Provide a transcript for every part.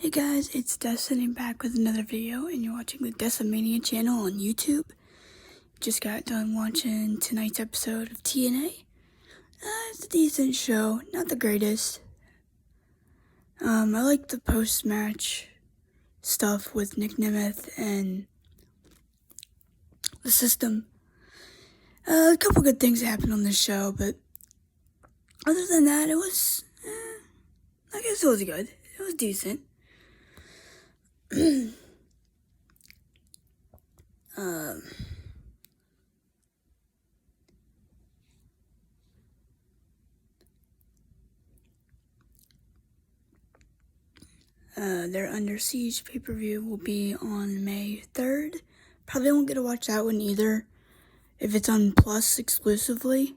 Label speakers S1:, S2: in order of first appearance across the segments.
S1: Hey guys, it's Destiny back with another video, and you're watching the Decimania channel on YouTube. Just got done watching tonight's episode of TNA. It's a decent show, not the greatest. I like the post-match stuff with Nemeth and the system. A couple good things happened on this show, but other than that, it was, I guess it was good. It was decent. Their Under Siege pay-per-view will be on May 3rd. Probably won't get to watch that one either, if it's on Plus exclusively.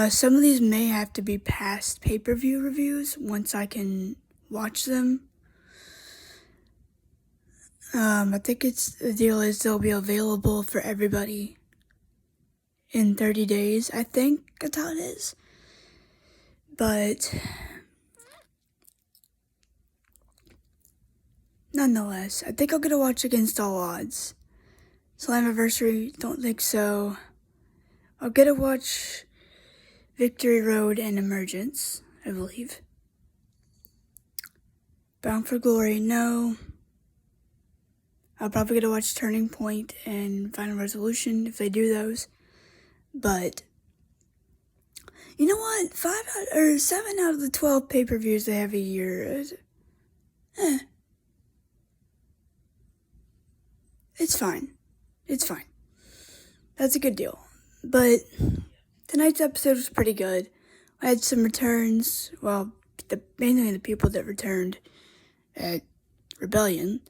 S1: Some of these may have to be past pay-per-view reviews once I can watch them. I think the deal is they'll be available for everybody in 30 days, I think that's how it is. But nonetheless, I think I'll get to watch Against All Odds. Slammiversary, don't think so. I'll get to watch Victory Road and Emergence, I believe. Bound for Glory, no. I'll probably get to watch Turning Point and Final Resolution if they do those. But you know what? 7 out of the 12 pay-per-views they have a year. It's fine. It's fine. That's a good deal. But tonight's episode was pretty good. I had some returns. Well, mainly the people that returned at Rebellion.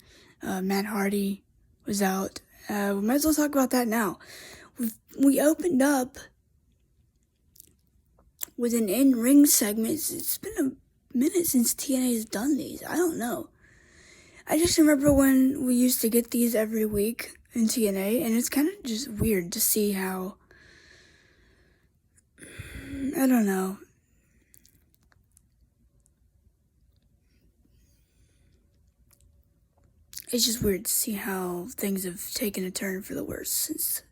S1: Matt Hardy was out. We might as well talk about that now. We opened up with an in-ring segment. It's been a minute since TNA has done these. I don't know. I just remember when we used to get these every week in TNA, and it's kind of just weird to see how, I don't know. It's just weird to see how things have taken a turn for the worse since,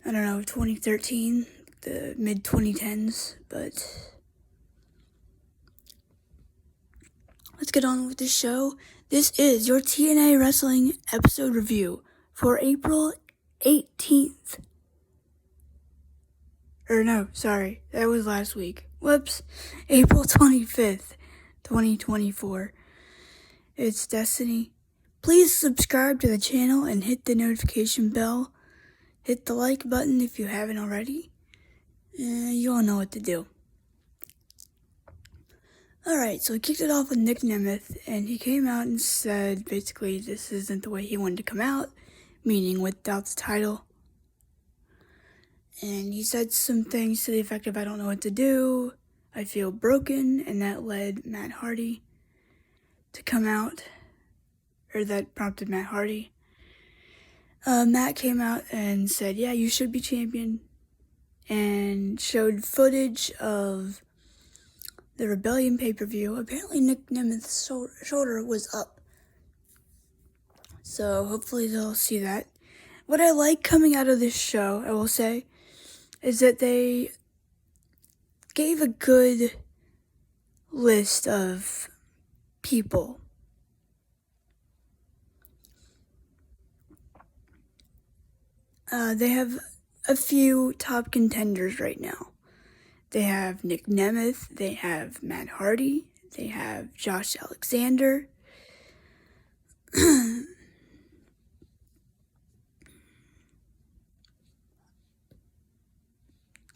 S1: I don't know, 2013, the mid-2010s, but let's get on with this show. This is your TNA Wrestling episode review for April 18th. That was last week. Whoops. April 25th, 2024. It's Destiny. Please subscribe to the channel and hit the notification bell. Hit the like button if you haven't already. You all know what to do. Alright, so he kicked it off with Nemeth, and he came out and said basically this isn't the way he wanted to come out, meaning without the title. And he said some things to the effect of, I don't know what to do, I feel broken, and that led Matt Hardy to come out, or that prompted Matt Hardy. Matt came out and said, yeah, you should be champion, and showed footage of the Rebellion pay-per-view. Apparently Nemeth's shoulder was up, so hopefully they'll see that. What I like coming out of this show, I will say, is that they gave a good list of people. They have a few top contenders right now. They have Nemeth, they have Matt Hardy, they have Josh Alexander.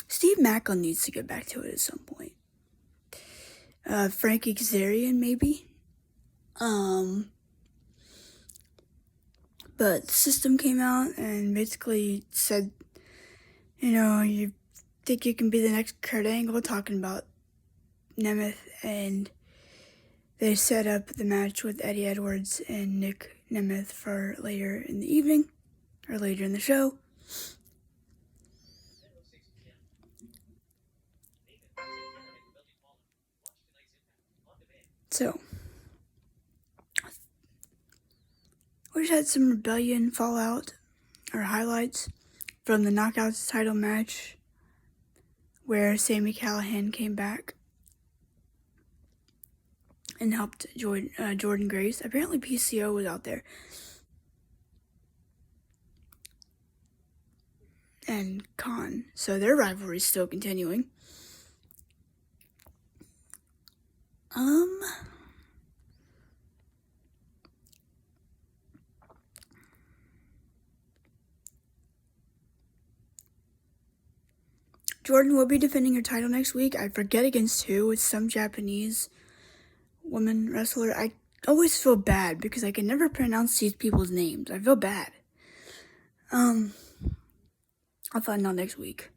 S1: Steve Macklin needs to get back to it at some point. Frankie Kazarian, maybe. But the system came out and basically said, you think you can be the next Kurt Angle, talking about Nemeth, and they set up the match with Eddie Edwards and Nick Nemeth for later in the evening, or later in the show. So, We just had some Rebellion fallout, or highlights, from the Knockouts title match, where Sami Callihan came back and helped Jordan Grace. Apparently PCO was out there. And Khan. So their rivalry is still continuing. Jordan will be defending her title next week. I forget against who. It's some Japanese woman wrestler. I always feel bad because I can never pronounce these people's names. I feel bad. I'll find out next week.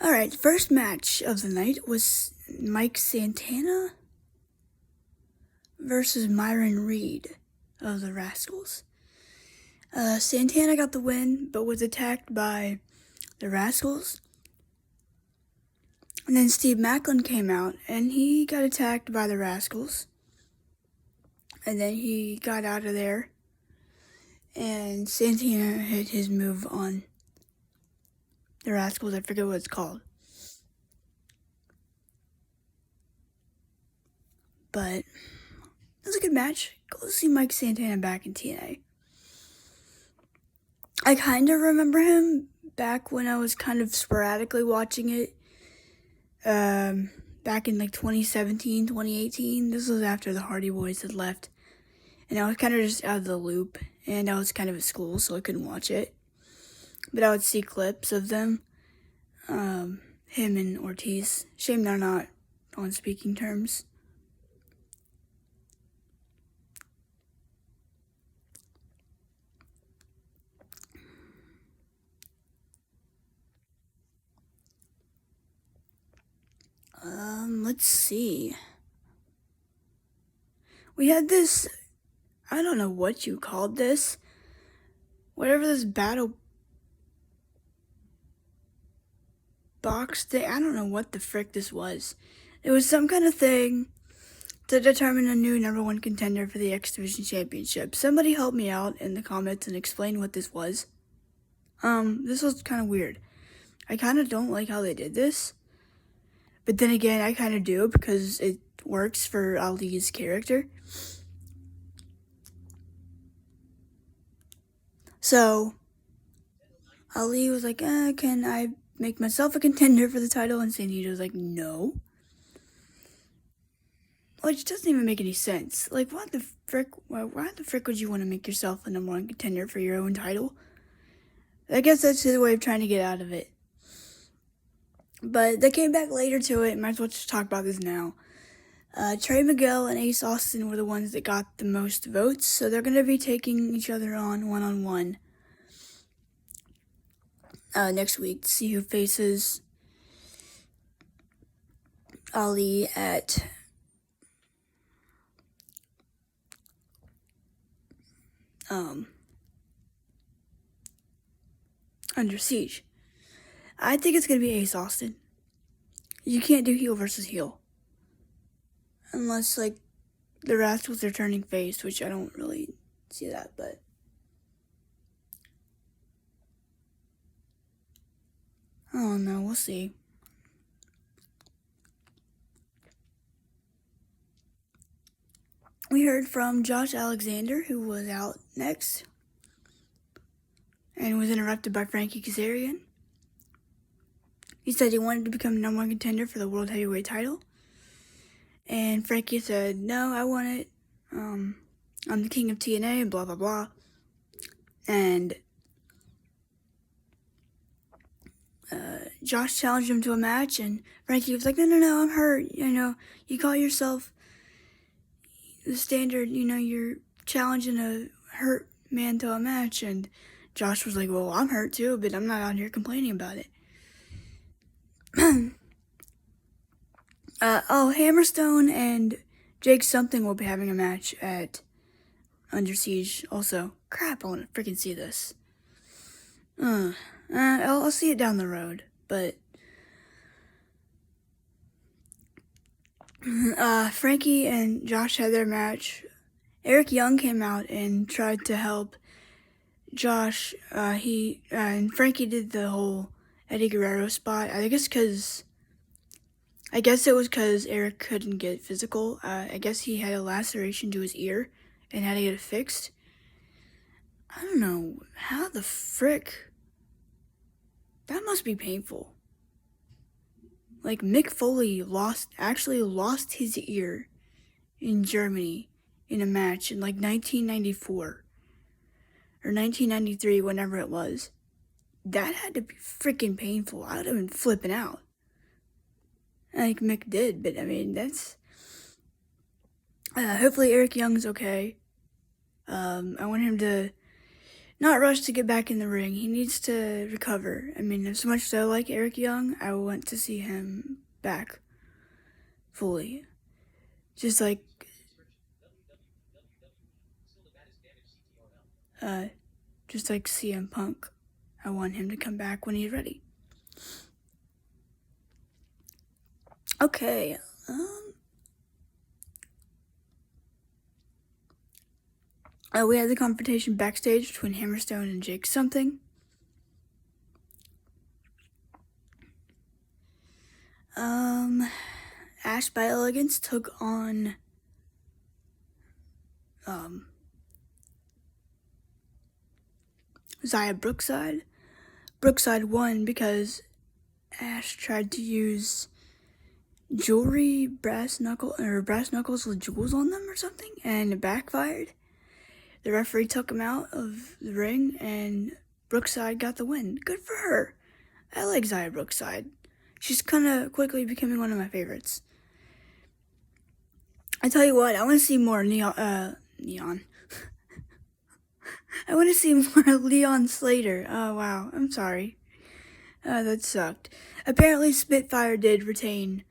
S1: Alright, first match of the night was Mike Santana versus Myron Reed of the Rascals. Santana got the win, but was attacked by the Rascals. And then Steve Macklin came out, and he got attacked by the Rascals. And then he got out of there, and Santana hit his move on the Rascals. I forget what it's called. But it was a good match. Go see Mike Santana back in TNA. I kind of remember him back when I was kind of sporadically watching it. Back in like 2017, 2018. This was after the Hardy Boys had left. And I was kind of just out of the loop. And I was kind of at school, so I couldn't watch it. But I would see clips of them. Him and Ortiz. Shame they're not on speaking terms. Let's see. We had this, I don't know what you called this. Whatever this battle box thing, I don't know what the frick this was. It was some kind of thing to determine a new number one contender for the X Division Championship. Somebody help me out in the comments and explain what this was. This was kind of weird. I kind of don't like how they did this. But then again, I kind of do because it works for Ali's character. So, Ali was like, can I make myself a contender for the title? And Santana was like, no. Which doesn't even make any sense. Like, why the frick would you want to make yourself a number one contender for your own title? I guess that's his way of trying to get out of it. But they came back later to it. Might as well just talk about this now. Trey Miguel and Ace Austin were the ones that got the most votes. So they're going to be taking each other on one-on-one next week to see who faces Ali at Under Siege. I think it's going to be Ace Austin. You can't do heel versus heel. Unless, like, the Rascals are turning face, which I don't really see that, but... I don't know, we'll see. We heard from Josh Alexander, who was out next, and was interrupted by Frankie Kazarian. He said he wanted to become number one contender for the World Heavyweight title. And Frankie said, no, I want it. I'm the king of TNA, and blah, blah, blah. And Josh challenged him to a match, and Frankie was like, no, I'm hurt. You know, you call yourself the standard, you know, you're challenging a hurt man to a match. And Josh was like, well, I'm hurt too, but I'm not out here complaining about it. Hammerstone and Jake Something will be having a match at Under Siege also. Crap, I want to freaking see this. I'll see it down the road, but Frankie and Josh had their match, Eric Young came out and tried to help Josh. And Frankie did the whole Eddie Guerrero spot. I guess it was because Eric couldn't get physical. I guess he had a laceration to his ear and had to get it fixed. I don't know. How the frick? That must be painful. Like, Mick Foley actually lost his ear in Germany in a match in like 1994 or 1993, whenever it was. That had to be freaking painful. I would have been flipping out. Like Mick did, but I mean, that's... hopefully Eric Young's okay. I want him to not rush to get back in the ring. He needs to recover. I mean, as much as I like Eric Young, I want to see him back fully. Just like CM Punk. I want him to come back when he's ready. Okay, we had the confrontation backstage between Hammerstone and Jake something. Ash by Elegance took on Zaya Brookside. Brookside won because Ash tried to use jewelry, brass knuckles with jewels on them or something, and it backfired. The referee took him out of the ring, and Brookside got the win. Good for her. I like Zaya Brookside. She's kind of quickly becoming one of my favorites. I tell you what, I want to see more Neon. I want to see more Leon Slater. Oh, wow. I'm sorry. That sucked. Apparently, Spitfire did retain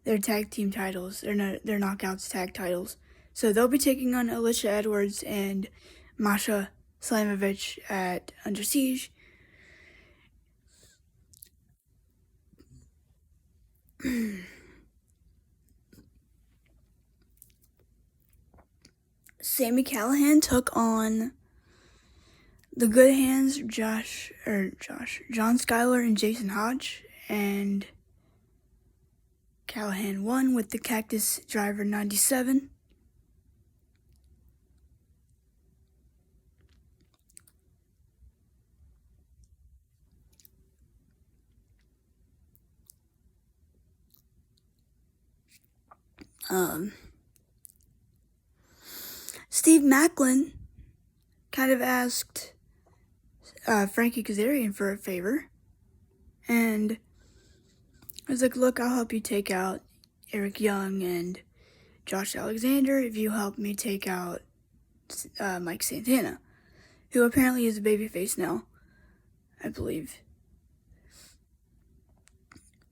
S1: their tag team titles, their Knockouts tag titles. So they'll be taking on Alicia Edwards and Masha Slamovich at Under Siege. Sami Callihan took on the Good Hands, John Skyler and Jason Hodge, and Callihan won with the Cactus Driver 97. Steve Macklin kind of asked Frankie Kazarian for a favor, and I was like, look, I'll help you take out Eric Young and Josh Alexander if you help me take out Mike Santana, who apparently is a babyface now, I believe.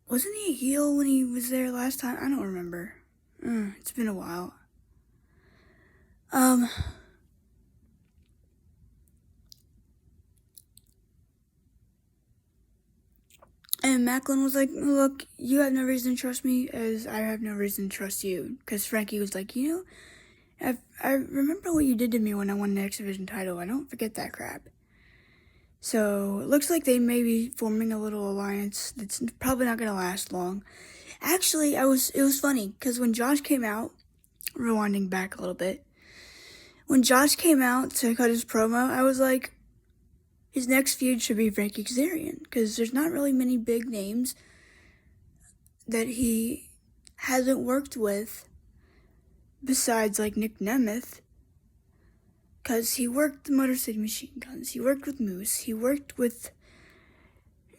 S1: Wasn't he a heel when he was there last time? I don't remember. It's been a while. And Macklin was like, look, you have no reason to trust me as I have no reason to trust you. Because Frankie was like, I remember what you did to me when I won the X Division title. I don't forget that crap. So it looks like they may be forming a little alliance that's probably not going to last long. Actually, it was funny because when Josh came out, rewinding back a little bit, when Josh came out to cut his promo, I was like, his next feud should be Frankie Kazarian, because there's not really many big names that he hasn't worked with besides like Nick Nemeth, because he worked the Motor City Machine Guns, he worked with Moose, he worked with,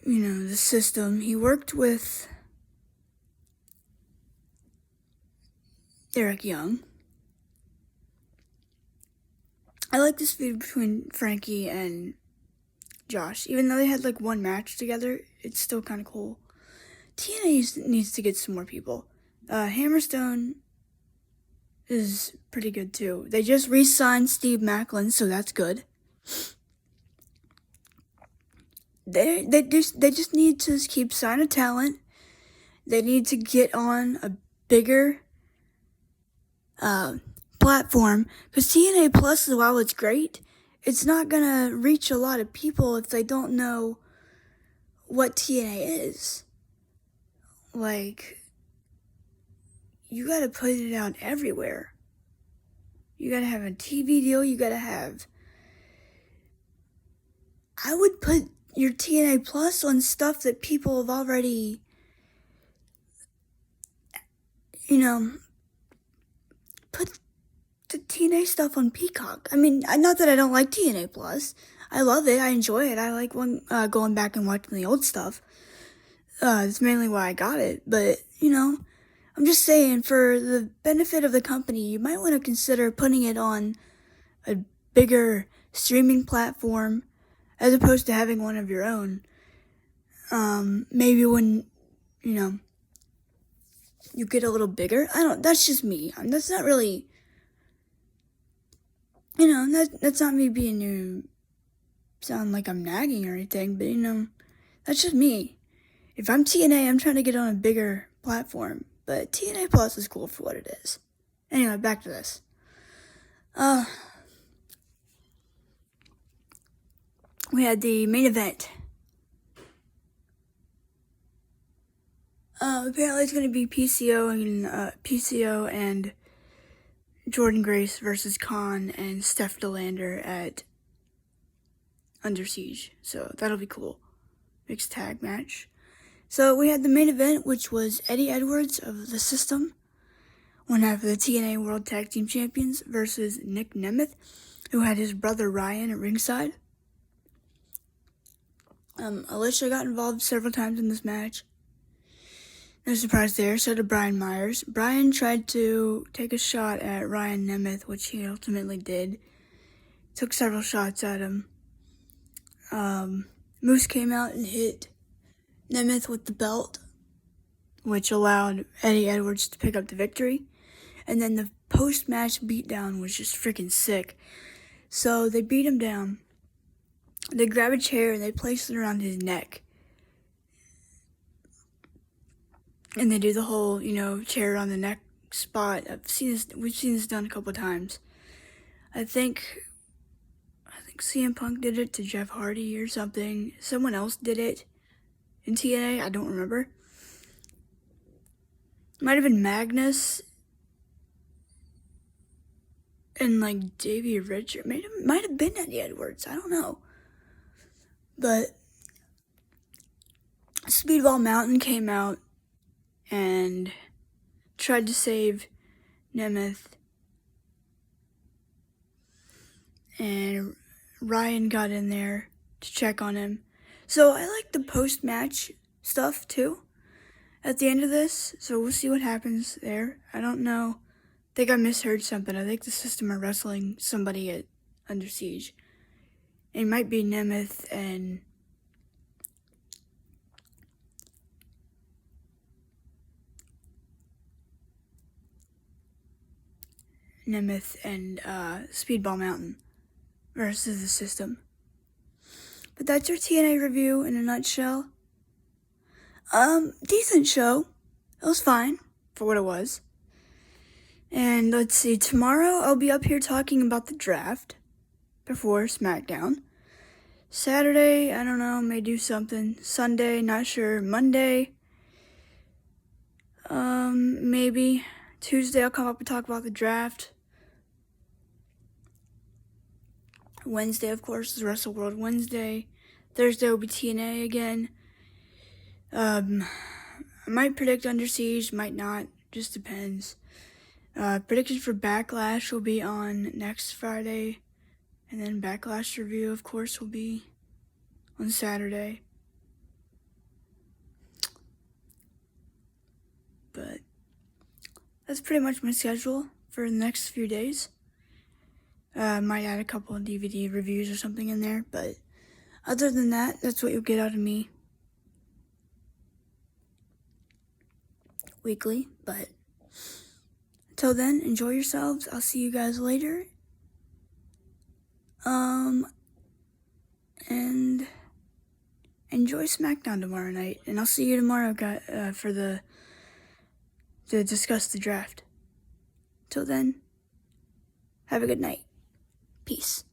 S1: the System, he worked with Eric Young. I like this feud between Frankie and Josh. Even though they had like one match together, it's still kind of cool. TNA needs to get some more people. Hammerstone is pretty good too. They just re-signed Steve Macklin, so that's good. They just need to keep signing talent. They need to get on a bigger platform, because TNA Plus, while it's great, it's not gonna reach a lot of people if they don't know what TNA is. Like, you gotta put it out everywhere. You gotta have a TV deal, I would put your TNA Plus on stuff that people have already, put the TNA stuff on Peacock. I mean, not that I don't like TNA Plus. I love it. I enjoy it. I like going back and watching the old stuff. It's mainly why I got it. But, I'm just saying, for the benefit of the company, you might want to consider putting it on a bigger streaming platform as opposed to having one of your own. Maybe when, you get a little bigger. That's just me. That's not really, that's not me being sound like I'm nagging or anything, but, that's just me. If I'm TNA, I'm trying to get on a bigger platform, but TNA Plus is cool for what it is. Anyway, back to this. We had the main event. Apparently it's going to be PCO and Jordan Grace versus Khan and Steph DeLander at Under Siege. So that'll be cool. Mixed tag match. So we had the main event, which was Eddie Edwards of the System, one half of the TNA World Tag Team Champions, versus Nick Nemeth, who had his brother Ryan at ringside. Alicia got involved several times in this match. No surprise there, so did Brian Myers. Brian tried to take a shot at Ryan Nemeth, which he ultimately did. Took several shots at him. Moose came out and hit Nemeth with the belt, which allowed Eddie Edwards to pick up the victory. And then the post-match beatdown was just freaking sick. So they beat him down. They grab a chair and they place it around his neck. And they do the whole, chair on the neck spot. We've seen this done a couple times. I think CM Punk did it to Jeff Hardy or something. Someone else did it in TNA, I don't remember. Might have been Magnus and Davey Richard. Might have been Eddie Edwards, I don't know. But Speedball Mountain came out and tried to save Nemeth. And Ryan got in there to check on him. So I like the post-match stuff too at the end of this. So we'll see what happens there. I don't know. I think I misheard something. I think the System are wrestling somebody at Under Siege. It might be Nemeth and Speedball Mountain versus the System. But that's your TNA review in a nutshell. Decent show. It was fine for what it was. And let's see, tomorrow I'll be up here talking about the draft before SmackDown. Saturday, I don't know, may do something. Sunday, not sure. Monday, maybe. Tuesday, I'll come up and talk about the draft. Wednesday, of course, is Wrestle World Wednesday. Thursday will be TNA again. I might predict Under Siege, might not. Just depends. Predictions for Backlash will be on next Friday. And then Backlash review, of course, will be on Saturday. But that's pretty much my schedule for the next few days. Might add a couple of DVD reviews or something in there, but other than that, that's what you'll get out of me weekly. But until then, enjoy yourselves. I'll see you guys later. And enjoy SmackDown tomorrow night, and I'll see you tomorrow, to discuss the draft. Till then, Have a good night. Peace.